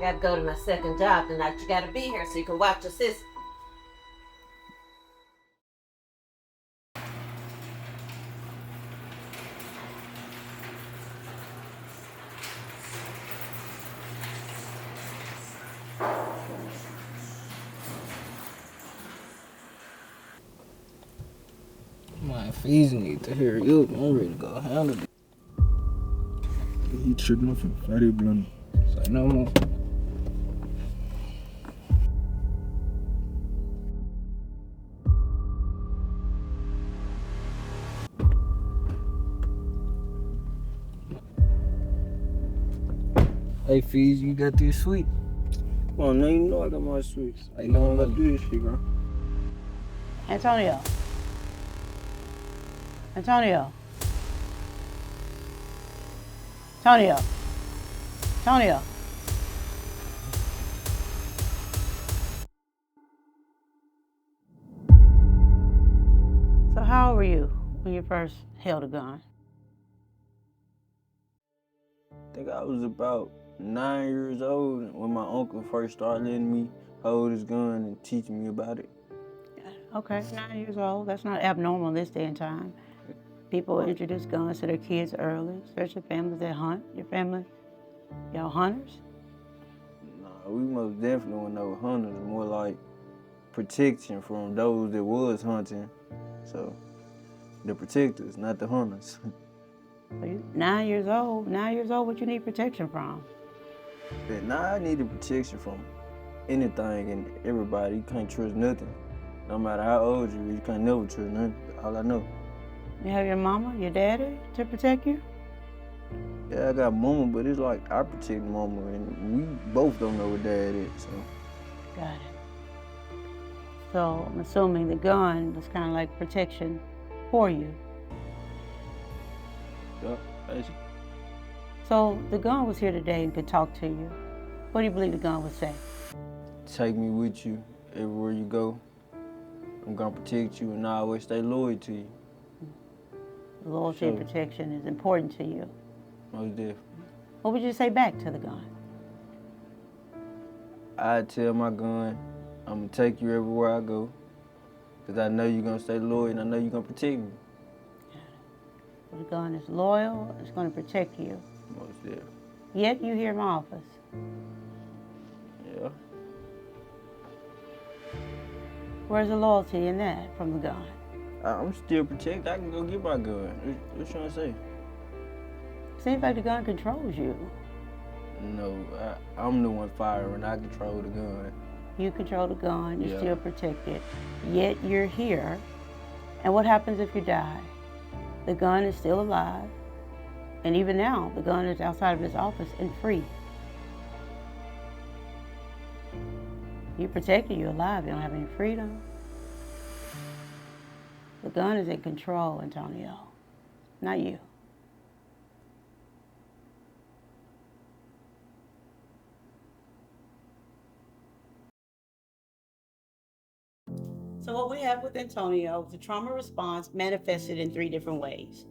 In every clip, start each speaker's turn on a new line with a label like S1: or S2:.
S1: gotta go to my second job tonight. You gotta be here so you can watch your sister.
S2: My fees need to hurry up. I'm ready to go handle it.
S3: He tripping off a fatty blunt.
S2: Say no more. Hey, Fees, you got this sweet?
S3: Come on, now you know I got my sweets.
S2: Hey,
S3: You know
S2: no,
S3: I gotta do this shit, bro.
S4: Antonio. Antonio. Antonio. Antonio. So how old were you when you first held a gun?
S3: I think I was about 9 years old when my uncle first started letting me hold his gun and teaching me about it.
S4: Okay, 9 years old. That's not abnormal this day and time. People introduce guns to their kids early, especially families that hunt. Your family, y'all hunters?
S3: Nah, we most definitely were no hunters, more like protection from those that was hunting. So, the protectors, not the hunters.
S4: So you 9 years old. 9 years old, what you need protection from?
S3: But nah, I needed protection from anything and everybody. You can't trust nothing. No matter how old you are, you can't never trust nothing. All I know.
S4: You have your mama, your daddy to protect you?
S3: Yeah, I got mama, but it's like I protect mama, and we both don't know what dad is. So,
S4: Got it. So I'm assuming the gun was kind of like protection for you.
S3: yeah, basically.
S4: So the gun was here today and could talk to you. What do you believe the gun would say?
S3: Take me with you everywhere you go. I'm gonna protect you and I always stay loyal to you.
S4: Loyalty and
S3: Sure.
S4: protection is important to you.
S3: Most definitely.
S4: What would you say back to the gun?
S3: I tell my gun, I'm gonna take you everywhere I go, cause I know you're gonna stay loyal and I know you're gonna protect me.
S4: The gun is loyal, it's going to protect you.
S3: Most definitely.
S4: Yet you hear my office.
S3: Yeah.
S4: Where's the loyalty in that from the gun?
S3: I'm still protected. I can go get my gun. What you trying to say?
S4: Seems like the gun controls you.
S3: No, I'm the one firing. I control the gun.
S4: You control the gun, you're
S3: Yeah.
S4: still protected. Yet you're here. And what happens if you die? The gun is still alive. And even now, the gun is outside of his office and free. You protected, you're alive, you don't have any freedom. The gun is in control, Antonio, not you. So what we have with Antonio is a trauma response manifested in 3 different ways.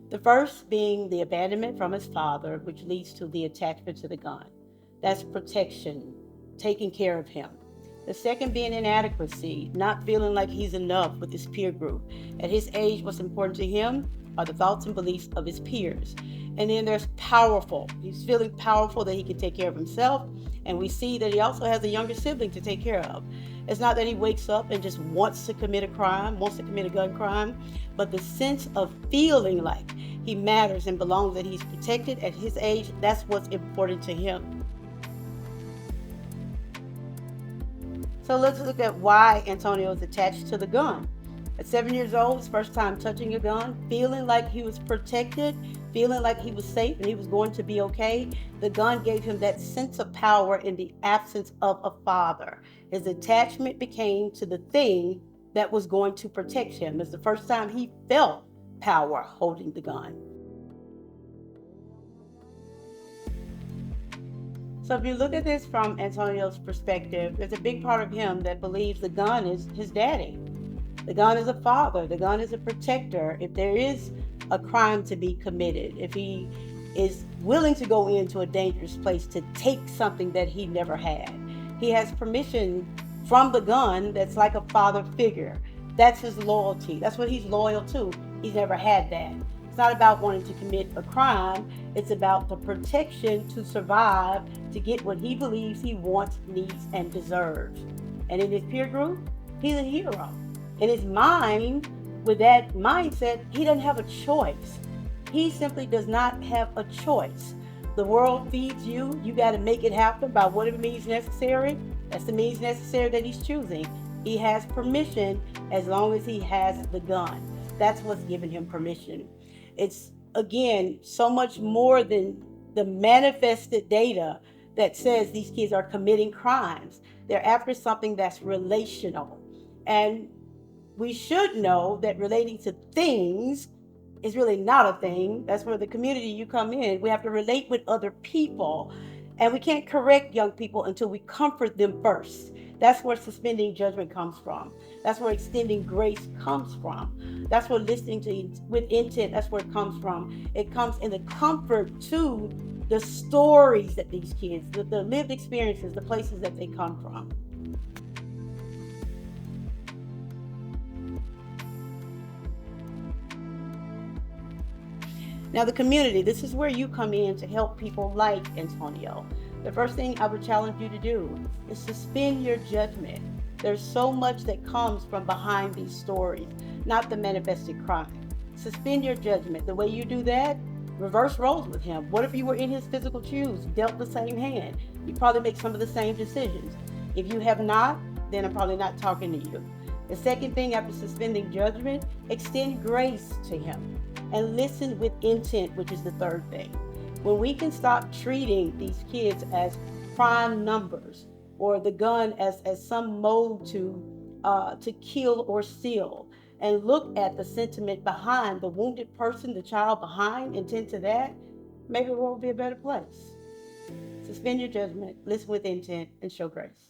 S4: The first being the abandonment from his father, which leads to the attachment to the gun. That's protection, taking care of him. The second being inadequacy, not feeling like he's enough with his peer group. At his age, what's important to him are the thoughts and beliefs of his peers. And then there's powerful. He's feeling powerful that he can take care of himself. And we see that he also has a younger sibling to take care of. It's not that he wakes up and just wants to commit a crime, wants to commit a gun crime, but the sense of feeling like he matters and belongs, that he's protected at his age, that's what's important to him. So let's look at why Antonio is attached to the gun. At 7 years old, his first time touching a gun, feeling like he was protected, feeling like he was safe and he was going to be okay, the gun gave him that sense of power in the absence of a father. His attachment became to the thing that was going to protect him. It's the first time he felt power holding the gun. So if you look at this from Antonio's perspective, there's a big part of him that believes the gun is his daddy. The gun is a father. The gun is a protector. If there is a crime to be committed, if he is willing to go into a dangerous place to take something that he never had. He has permission from the gun that's like a father figure. That's his loyalty. That's what he's loyal to. He's never had that. It's not about wanting to commit a crime. It's about the protection to survive, to get what he believes he wants, needs, and deserves. And in his peer group, he's a hero. In his mind, with that mindset, he doesn't have a choice. He simply does not have a choice. The world feeds you. You got to make it happen by whatever means necessary. That's the means necessary that he's choosing. He has permission as long as he has the gun. That's what's giving him permission. It's, again, so much more than the manifested data that says these kids are committing crimes. They're after something that's relational. And we should know that relating to things is really not a thing. That's where the community you come in. We have to relate with other people. And we can't correct young people until we comfort them first. That's where suspending judgment comes from. That's where extending grace comes from. That's where listening to with intent, that's where it comes from. It comes in the comfort to the stories that these kids, the lived experiences, the places that they come from. Now, the community, this is where you come in to help people like Antonio. The first thing I would challenge you to do is suspend your judgment. There's so much that comes from behind these stories, not the manifested crime. Suspend your judgment. The way you do that, reverse roles with him. What if you were in his physical shoes, dealt the same hand? You probably make some of the same decisions. If you have not, then I'm probably not talking to you. The second thing, after suspending judgment, extend grace to him and listen with intent, which is the third thing. When we can stop treating these kids as prime numbers or the gun as some mode to kill or steal, and look at the sentiment behind the wounded person, the child behind, and tend to that, maybe the world will be a better place. Suspend your judgment, listen with intent, and show grace.